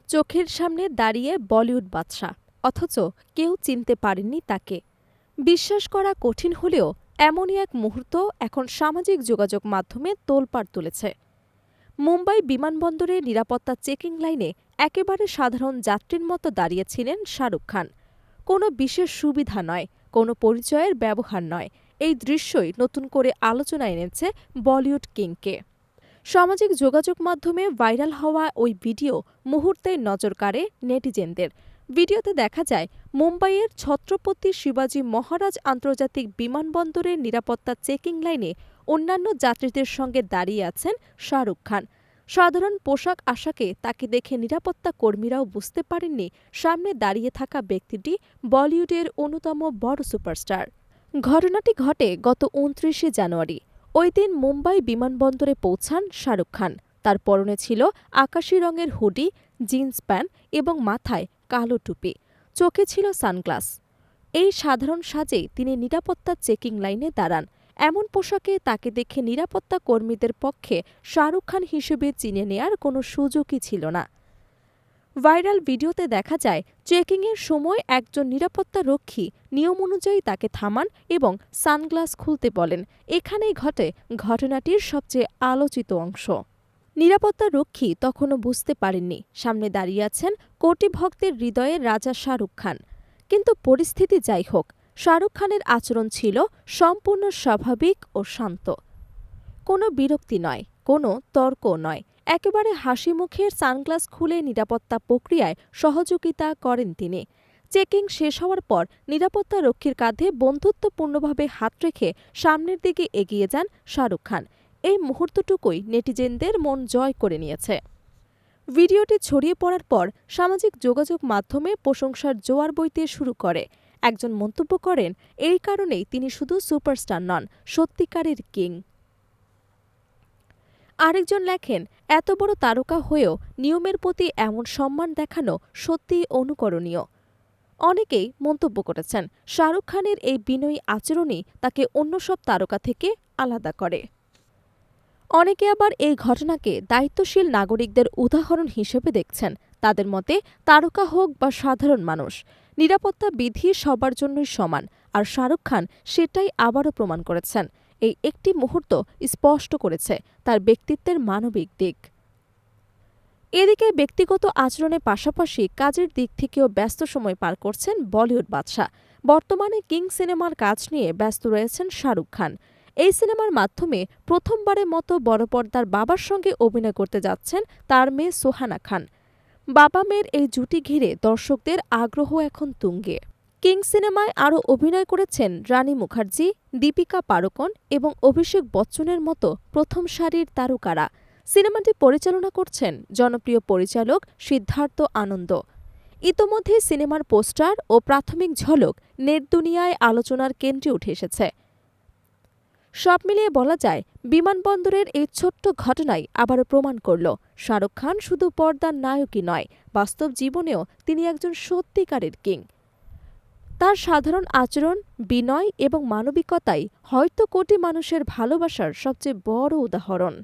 চোখের সামনে দাঁড়িয়ে বলিউড বাদশা, অথচ কেউ চিনতে পারেননি তাকে। বিশ্বাস করা কঠিন হলেও এমনই এক মুহূর্ত এখন সামাজিক যোগাযোগ মাধ্যমে তোলপাড় তুলেছে। মুম্বাই বিমানবন্দরে নিরাপত্তা চেকিং লাইনে একেবারে সাধারণ যাত্রীর মতো দাঁড়িয়েছিলেন শাহরুখ খান। কোনো বিশেষ সুবিধা নয়, কোনো পরিচয়ের ব্যবহার নয়, এই দৃশ্যই নতুন করে আলোচনা এনেছে বলিউড কিংকে। সামাজিক যোগাযোগ মাধ্যমে ভাইরাল হওয়া ওই ভিডিও মুহূর্তেই নজর কাড়ে নেটিজেনদের। ভিডিওতে দেখা যায় মুম্বাইয়ের ছত্রপতি শিবাজী মহারাজ আন্তর্জাতিক বিমানবন্দরের নিরাপত্তা চেকিং লাইনে অন্যান্য যাত্রীদের সঙ্গে দাঁড়িয়ে আছেন শাহরুখ খান। সাধারণ পোশাক আশাকে তাকে দেখে নিরাপত্তা কর্মীরাও বুঝতে পারেননি সামনে দাঁড়িয়ে থাকা ব্যক্তিটি বলিউডের অন্যতম বড় সুপারস্টার। ঘটনাটি ঘটে গত ২৯শে জানুয়ারি। ওই দিন মুম্বাই বিমানবন্দরে পৌঁছান শাহরুখ খান। তার পরনে ছিল আকাশি রঙের হুডি, জিন্স প্যান্ট এবং মাথায় কালো টুপি, চোখে ছিল সানগ্লাস। এই সাধারণ সাজেই তিনি নিরাপত্তা চেকিং লাইনে দাঁড়ান। এমন পোশাকে তাকে দেখে নিরাপত্তা কর্মীদের পক্ষে শাহরুখ খান হিসেবে চিনে নেয়ার কোনো সুযোগই ছিল না। ভাইরাল ভিডিওতে দেখা যায় চেকিংয়ের সময় একজন নিরাপত্তা রক্ষী নিয়ম অনুযায়ী তাকে থামান এবং সানগ্লাস খুলতে বলেন। এখানেই ঘটে ঘটনাটির সবচেয়ে আলোচিত অংশ। নিরাপত্তা রক্ষী তখনও বুঝতে পারেননি সামনে দাঁড়িয়ে আছেন কোটি ভক্তের হৃদয়ের রাজা শাহরুখ খান। কিন্তু পরিস্থিতি যাই হোক, শাহরুখ খানের আচরণ ছিল সম্পূর্ণ স্বাভাবিক ও শান্ত। কোনো বিরক্তি নয়, কোনো তর্কও নয়, একেবারে হাসি মুখের সানগ্লাস খুলে নিরাপত্তা প্রক্রিয়ায় সহযোগিতা করেন তিনি। চেকিং শেষ হওয়ার পর নিরাপত্তা রক্ষীর কাঁধে বন্ধুত্বপূর্ণভাবে হাত রেখে সামনের দিকে এগিয়ে যান শাহরুখ খান। এই মুহূর্তটুকুই নেটিজেনদের মন জয় করে নিয়েছে। ভিডিওটি ছড়িয়ে পড়ার পর সামাজিক যোগাযোগ মাধ্যমে প্রশংসার জোয়ার বইতে শুরু করে। একজন মন্তব্য করেন, এই কারণেই তিনি শুধু সুপারস্টার নন, সত্যিকারের কিং। আরেকজন লেখেন, এত বড় তারকা হয়েও নিয়মের প্রতি এমন সম্মান দেখানো সত্যিই অনুকরণীয়। অনেকেই মন্তব্য করেছেন, শাহরুখ খানের এই বিনয়ী আচরণই তাকে অন্য সব তারকা থেকে আলাদা করে। অনেকে আবার এই ঘটনাকে দায়িত্বশীল নাগরিকদের উদাহরণ হিসেবে দেখছেন। তাদের মতে, তারকা হোক বা সাধারণ মানুষ, নিরাপত্তা বিধি সবার জন্যই সমান। আর শাহরুখ খান সেটাই আবারও প্রমাণ করেছেন। এই একটি মুহূর্ত স্পষ্ট করেছে তার ব্যক্তিত্বের মানবিক দিক। এদিকে ব্যক্তিগত আচরণের পাশাপাশি কাজের দিক থেকেও ব্যস্ত সময় পার করছেন বলিউড বাদশা। বর্তমানে কিং সিনেমার কাজ নিয়ে ব্যস্ত রয়েছেন শাহরুখ খান। এই সিনেমার মাধ্যমে প্রথমবারের মতো বড় পর্দার বাবার সঙ্গে অভিনয় করতে যাচ্ছেন তার মেয়ে সোহানা খান। বাবা মেয়ের এই জুটি ঘিরে দর্শকদের আগ্রহ এখন তুঙ্গে। কিং সিনেমায় আরও অভিনয় করেছেন রানী মুখার্জি, দীপিকা পাড়ুকোন এবং অভিষেক বচ্চনের মতো প্রথম সারির তারকারা। সিনেমাটি পরিচালনা করছেন জনপ্রিয় পরিচালক সিদ্ধার্থ আনন্দ। ইতোমধ্যে সিনেমার পোস্টার ও প্রাথমিক ঝলক নেট দুনিয়ায় আলোচনার কেন্দ্রে উঠে এসেছে। সব মিলিয়ে বলা যায়, বিমানবন্দরের এই ছোট্ট ঘটনাই আবারও প্রমাণ করল শাহরুখ খান শুধু পর্দার নায়কই নয়, বাস্তব জীবনেও তিনি একজন সত্যিকারের কিং। তার সাধারণ আচরণ, বিনয় এবং মানবিকতাই হয়তো কোটি মানুষের ভালোবাসার সবচেয়ে বড় উদাহরণ।